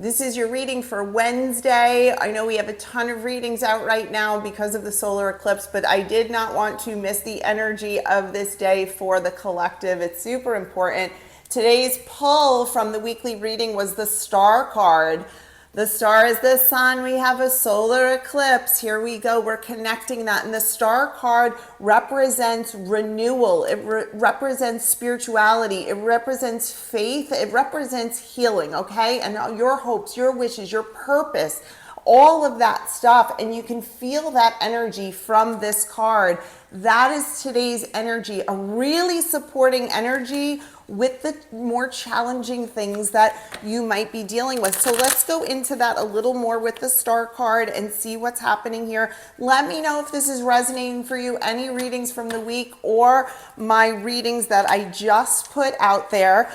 This is your reading for Wednesday. I know we have a ton of readings out right now because of the solar eclipse, but I did not want to miss the energy of this day for the collective. It's super important. Today's pull from the weekly reading was the star card. The star is the sun. We have a solar eclipse. Here we go. We're connecting that. And the star card represents renewal. It represents spirituality. It represents faith. It represents healing, okay? And your hopes, your wishes, your purpose, all of that stuff. And you can feel that energy from this card. That is today's energy, a really supporting energy with the more challenging things that you might be dealing with. So let's go into that a little more with the star card and see what's happening here. Let me know if this is resonating for you, any readings from the week or my readings that I just put out there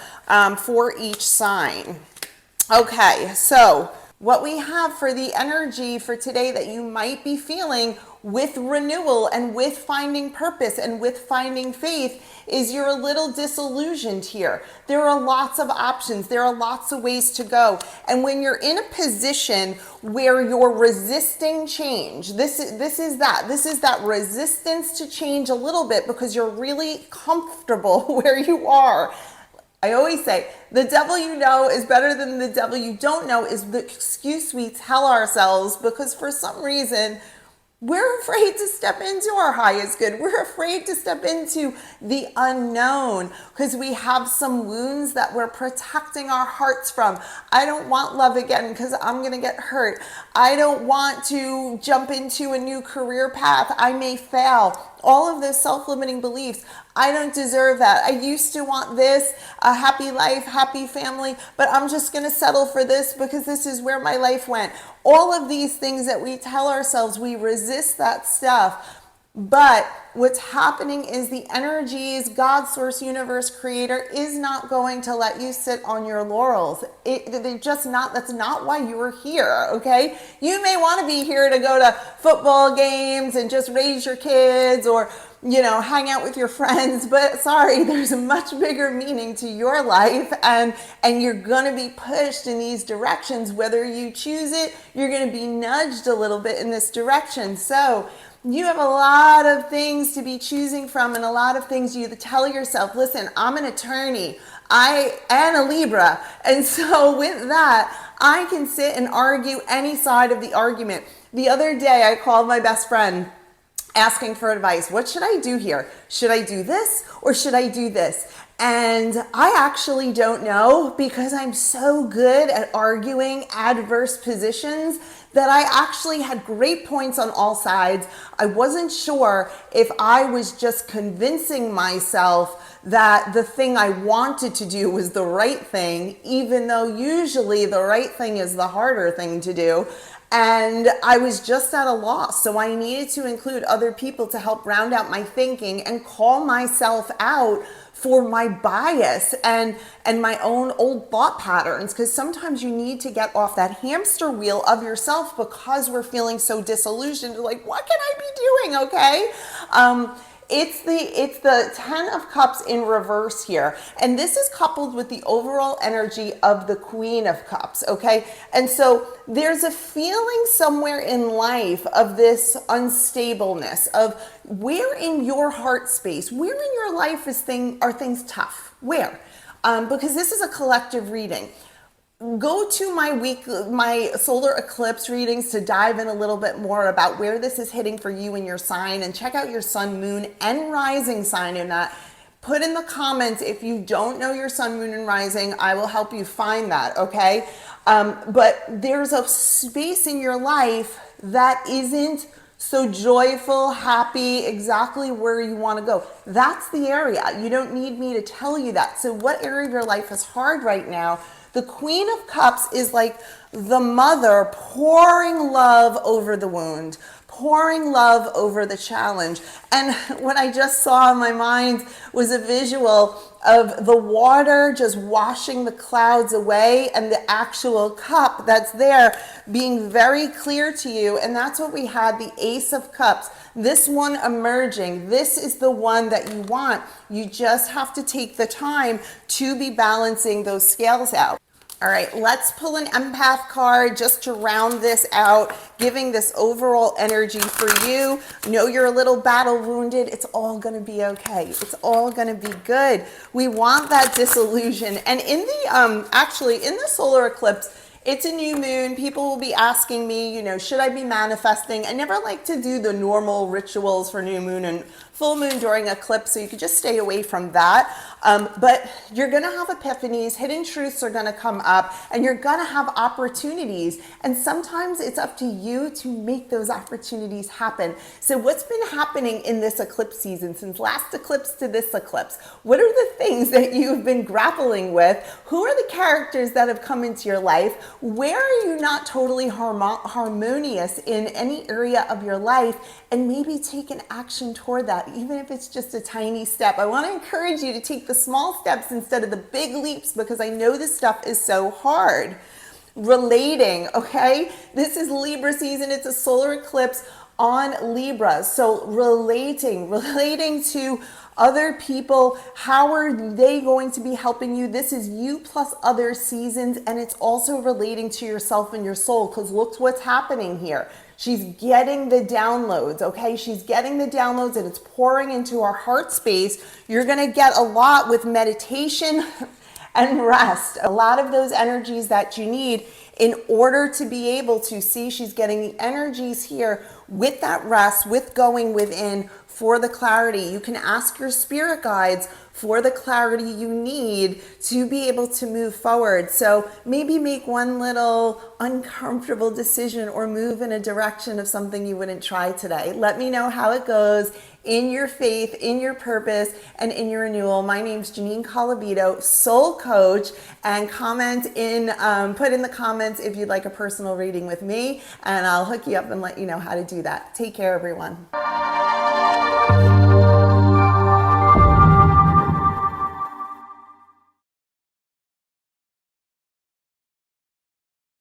for each sign. Okay, so what we have for the energy for today that you might be feeling with renewal and with finding purpose and with finding faith is you're a little disillusioned here. There are lots of options. There are lots of ways to go. And when you're in a position where you're resisting change, this is that resistance to change a little bit because you're really comfortable where you are. I always say, the devil you know is better than the devil you don't know is the excuse we tell ourselves because for some reason, we're afraid to step into our highest good. We're afraid to step into the unknown because we have some wounds that we're protecting our hearts from. I don't want love again because I'm going to get hurt. I don't want to jump into a new career path. I may fail. All of those self-limiting beliefs. I don't deserve that. I used to want this, a happy life, happy family, but I'm just going to settle for this because this is where my life went. All of these things that we tell ourselves, we resist that stuff. But what's happening is the energies, God, source, universe, creator is not going to let you sit on your laurels. They're just not, that's not why you were here, okay? You may want to be here to go to football games and just raise your kids or, you know, hang out with your friends, but sorry, there's a much bigger meaning to your life and you're going to be pushed in these directions. Whether you choose it, you're going to be nudged a little bit in this direction. So you have a lot of things to be choosing from and a lot of things you tell yourself, listen, I'm an attorney, I am a Libra. And so with that, I can sit and argue any side of the argument. The other day, I called my best friend asking for advice. What should I do here? Should I do this or should I do this? And I actually don't know because I'm so good at arguing adverse positions that I actually had great points on all sides. I wasn't sure if I was just convincing myself that the thing I wanted to do was the right thing, even though usually the right thing is the harder thing to do. And I was just at a loss. So I needed to include other people to help round out my thinking and call myself out for my bias and my own old thought patterns. Because sometimes you need to get off that hamster wheel of yourself because we're feeling so disillusioned. Like, what can I be doing? Okay. It's the 10 of Cups in reverse here. And this is coupled with the overall energy of the Queen of Cups, okay? And so there's a feeling somewhere in life of this unstableness, of where in your heart space, where in your life are things tough? Where? Because this is a collective reading. Go to my solar eclipse readings to dive in a little bit more about where this is hitting for you and your sign, and check out your sun, moon, and rising sign in that. Put in the comments if you don't know your sun, moon, and rising. I will help you find that, okay? But there's a space in your life that isn't so joyful, happy, exactly where you want to go. That's the area. You don't need me to tell you that. So what area of your life is hard right now? The Queen of Cups is like the mother pouring love over the wound, pouring love over the challenge. And what I just saw in my mind was a visual of the water just washing the clouds away and the actual cup that's there being very clear to you. And that's what we had, the Ace of Cups. This one emerging, this is the one that you want. You just have to take the time to be balancing those scales out. All right, let's pull an empath card just to round this out, giving this overall energy for you. Know you're a little battle wounded. It's all going to be okay. It's all going to be good. We want that disillusion. And in the, actually in the solar eclipse, it's a new moon. People will be asking me, you know, should I be manifesting? I never like to do the normal rituals for new moon and full moon during eclipse, so you could just stay away from that. But you're gonna have epiphanies, hidden truths are gonna come up, and you're gonna have opportunities. And sometimes it's up to you to make those opportunities happen. So what's been happening in this eclipse season, since last eclipse to this eclipse? What are the things that you've been grappling with? Who are the characters that have come into your life? Where are you not totally harmonious in any area of your life? And maybe take an action toward that, even if it's just a tiny step. I want to encourage you to take the small steps instead of the big leaps, because I know this stuff is so hard. Relating, okay? This is Libra season. It's a solar eclipse on Libra. So relating to other people, how are they going to be helping you? This is you plus other seasons, and it's also relating to yourself and your soul, because look what's happening here. She's getting the downloads, okay? She's getting the downloads, and it's pouring into our heart space. You're gonna get a lot with meditation and rest. A lot of those energies that you need in order to be able to see. She's getting the energies here with that rest, with going within for the clarity. You can ask your spirit guides for the clarity you need to be able to move forward. So maybe make one little uncomfortable decision or move in a direction of something you wouldn't try today. Let me know how it goes in your faith, in your purpose, and in your renewal. My name's Janine Colavito, soul coach, and comment in, put in the comments if you'd like a personal reading with me, and I'll hook you up and let you know how to do that. Take care, everyone.